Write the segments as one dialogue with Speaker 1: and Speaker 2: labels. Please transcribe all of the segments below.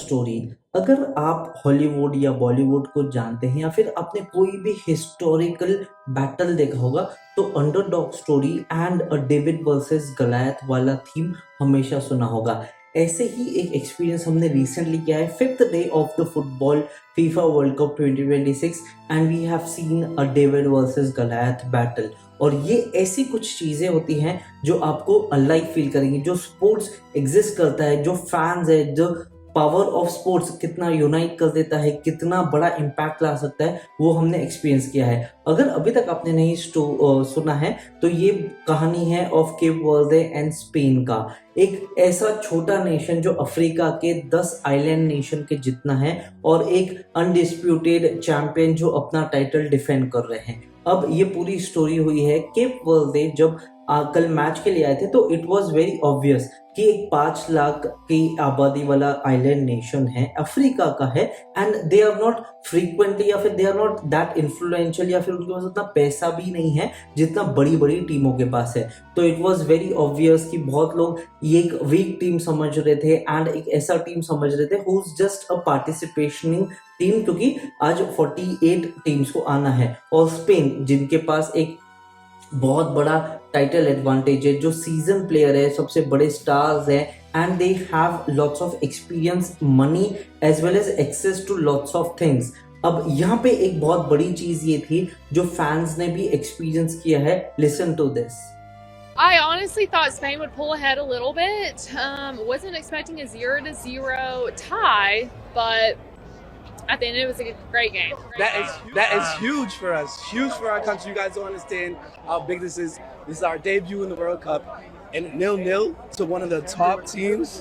Speaker 1: Story. अगर आप Hollywood या बॉलीवुड को जानते हैं या फिर आपने कोई भी हिस्टोरिकल बैटल देखा होगा तो underdog story and a David versus Goliath वाला थीम हमेशा सुना होगा। ऐसे ही एक एक्सपीरियंस हमने रिसेंटली किया है, fifth day of the football FIFA World Cup 2026 and we have seen a David versus Goliath battle. और ये ऐसी कुछ चीज़ें होती हैं जो आपको अलाइव फील करेंगी। जो स्पोर्ट्स एग्जिस्ट करता है, जो फैंस है, जो पावर ऑफ स्पोर्ट्स कितना यूनाइट कर देता है, कितना बड़ा इम्पैक्ट ला सकता है, वो हमने एक्सपीरियंस किया है। अगर अभी तक आपने नहीं सुना है तो ये कहानी है of cap Varde and Spain का। एक ऐसा छोटा नेशन जो अफ्रीका के 10 आइलैंड नेशन के जितना है और एक अनडिस्प्यूटेड चैंपियन जो अपना टाइटल डिफेंड कर रहे हैं। अब ये पूरी स्टोरी हुई है केप वर्दे जब कल मैच के लिए आए थे तो इट वॉज वेरी ऑब्वियस कि एक 5 लाख की आबादी वाला आइलैंड नेशन है, अफ्रीका का है, and they are not frequently या फिर they are not that influential या फिर उनके पास उतना पैसा भी नहीं है जितना बड़ी बड़ी टीमों के पास है। तो इट वॉज वेरी ऑब्वियस कि बहुत लोग ये एक वीक टीम समझ रहे थे एंड एक ऐसा टीम समझ रहे थे who is just a participationing team, क्योंकि आज 48 टीम्स को आना है। और स्पेन जिनके पास एक बहुत बड़ा टाइटल एडवांटेज है, जो सीजन प्लेयर है, सबसे बड़े स्टार्स है and they have lots of experience, money as well as access to lots of things. अब यहाँ पे एक बहुत बड़ी चीज ये थी जो फैंस ने भी एक्सपीरियंस किया है। Listen to this.
Speaker 2: I honestly thought Spain would pull ahead a little bit. Wasn't expecting a 0-0 tie, but at the end it was a great game.
Speaker 3: That is huge for us, huge for our country. You guys don't understand how big this is. This is our debut in the World Cup, and 0-0 to one of the top teams.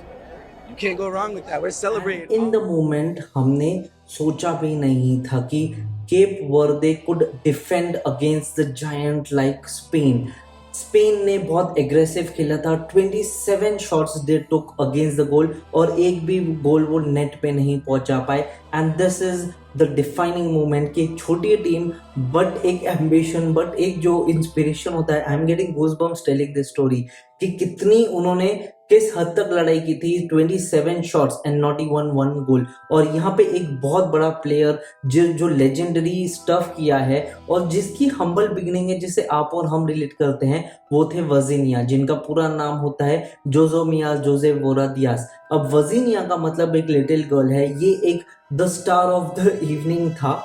Speaker 3: You can't go wrong with that. We're celebrating.
Speaker 1: In the moment, हमने सोचा भी नहीं था कि cap Varde could defend against the giant like Spain. Spain ने बहुत aggressive खेला था। 27 shots they took against the goal और एक भी गोल वो नेट पे नहीं पहुंचा पाए। And this is the defining moment कि एक छोटी टीम बट एक एम्बिशन, बट एक जो इंस्पिरेशन होता है। I am getting goosebumps telling this story कि कितनी उन्होंने किस हद तक लड़ाई की थी। 27 shots and not even one goal. और यहाँ पे एक बहुत बड़ा प्लेयर जो लेजेंडरी स्टफ किया है और जिसकी हम्बल बिगनिंग है, जिसे आप और हम रिलेट करते हैं, वो थे वजीनिया, जिनका पूरा नाम होता है जोजोमिया जोजे वोरा दियास। अब वजीनिया का मतलब एक लिटिल गर्ल है। ये एक the star of the evening था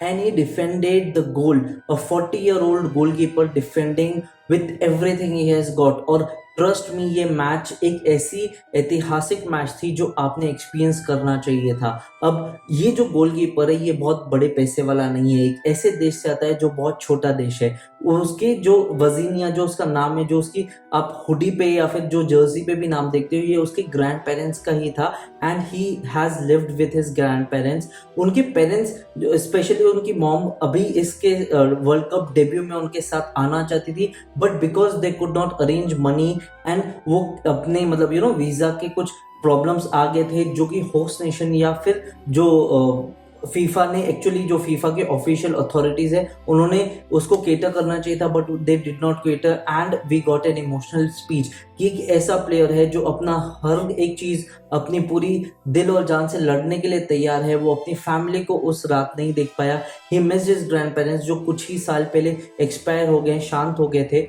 Speaker 1: and he defended the goal, a 40-year-old goalkeeper defending with everything he has got। और ट्रस्ट मी, ये मैच एक ऐसी ऐतिहासिक मैच थी जो आपने एक्सपीरियंस करना चाहिए था। अब ये जो गोलकीपर है ये बहुत बड़े पैसे वाला नहीं है, एक ऐसे देश से आता है जो बहुत छोटा देश है। उसके जो वजीनिया जो उसका नाम है, जो उसकी आप हुडी पे या फिर जो जर्सी पे भी नाम देखते हो, ये उसके ग्रैंड पेरेंट्स का ही था and he has lived with his grand parents. उनके पेरेंट्स, स्पेशली उनकी मॉम, अभी इसके वर्ल्ड कप डेब्यू में उनके साथ आना चाहती थी, but because they could not arrange money and वो अपने मतलब वीजा के कुछ प्रॉब्लम्स आ गए थे, जो कि होस्ट नेशन या फिर जो फीफा ने, एक्चुअली जो फीफा के ऑफिशियल अथॉरिटीज है, उन्होंने उसको केटर करना चाहिए था, but they did not cater and we got an emotional speech कि एक ऐसा प्लेयर है जो अपना हर एक चीज अपनी पूरी दिल और जान से लड़ने के लिए तैयार है। वो अपनी फैमिली को उस रात नहीं देख पाया। He missed his grand parents जो कुछ ही साल पहले एक्सपायर हो गए, शांत हो गए थे।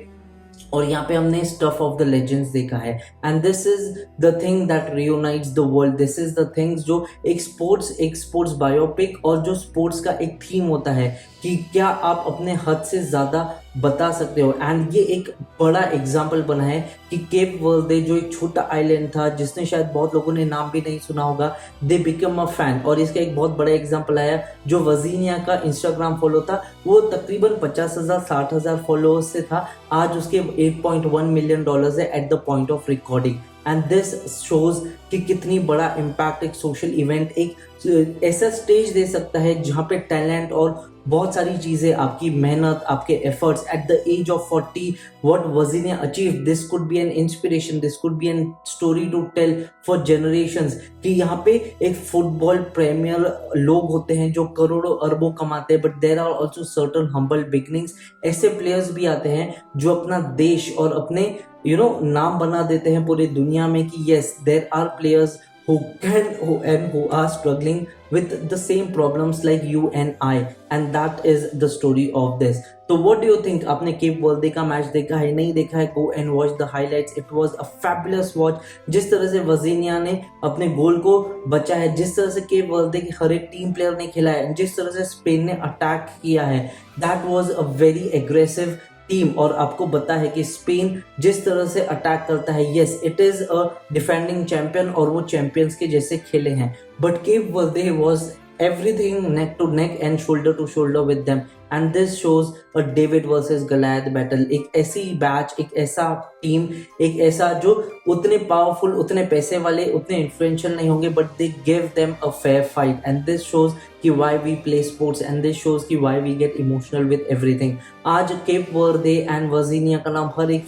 Speaker 1: और यहाँ पे हमने स्टफ ऑफ द लेजेंड्स देखा है and this is the thing that reunites the world. This is the things जो एक स्पोर्ट्स बायोपिक और जो स्पोर्ट्स का एक थीम होता है कि क्या आप अपने हद से ज़्यादा बता सकते हो। एंड ये एक बड़ा एग्जाम्पल बना है कि केप वर्दे जो एक छोटा आइलैंड था जिसने शायद बहुत लोगों ने नाम भी नहीं सुना होगा, दे बिकम अ फैन। और इसका एक बहुत बड़ा एग्जाम्पल आया, जो वजीनिया का इंस्टाग्राम फॉलो था वो तकरीबन 50,000 60,000 फॉलोअर्स से था। आज उसके $8.1 मिलियन है at the point of recording. And this shows कि कितनी बड़ा इम्पैक्ट एक सोशल इवेंट, एक ऐसा स्टेज दे सकता है जहाँ पे टैलेंट और बहुत सारी चीजें, आपकी मेहनत, आपके efforts at the age of 40 what Virginia achieve, this could be an inspiration, this could be an story to tell for generations. कि यहाँ पे एक फुटबॉल प्रीमियर लोग होते हैं जो करोड़ों अरबों कमाते हैं, but there are also certain humble beginnings. ऐसे प्लेयर्स भी आते हैं जो अपना देश और अपने नाम बना देते हैं पूरी दुनिया में कि yes there are players who are struggling with the same problems like you and I, and that is the story of this. तो what do you think? आपने केप वर्दे का मैच देखा है, नहीं देखा है, go and watch the highlights. It was a fabulous watch. जिस तरह से वर्जीनिया ने अपने गोल को बचा है, जिस तरह से केप वर्दे के हर एक टीम प्लेयर ने खेला है, जिस तरह से स्पेन ने अटैक किया है, that was a very aggressive team. और आपको पता है कि स्पेन जिस तरह से अटैक करता है, yes it is a defending champion और वो चैंपियंस के जैसे खेले हैं, but cap Varde was everything neck to neck and shoulder to shoulder with them, and this shows a David versus Goliath battle. एक ऐसी बैच, एक ऐसा टीम, एक ऐसा जो उतने पावरफुल, उतने पैसे वाले, उतने इन्फ्लुएंशियल नहीं होंगे, but they give them a fair fight, and this shows कि why we play sports, and this shows कि why we get emotional with everything. आज केप वर्दे एंड वर्जीनिया का नाम हर एक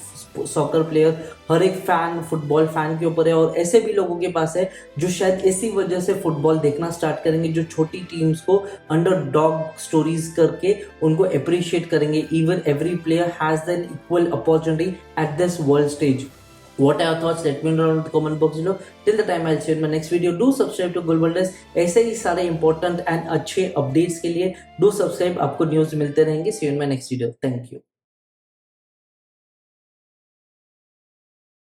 Speaker 1: सॉकर प्लेयर, हर एक फैन, फुटबॉल फैन के ऊपर है, और ऐसे भी लोगों के पास है जो शायद इसी वजह से फुटबॉल देखना स्टार्ट करेंगे, जो छोटी टीम्स को अंडर डॉग स्टोरीज करके उनको अप्रिशिएट करेंगे. Even every player has an equal opportunity at this world stage. What are your thoughts? Let me know in the comment box below. Till the time I'll see you in my next video. Do subscribe to Global Desk. ऐसे ही सारे important and अच्छे updates के लिए do subscribe. आपको news मिलते रहेंगे. See you in my next video. Thank you.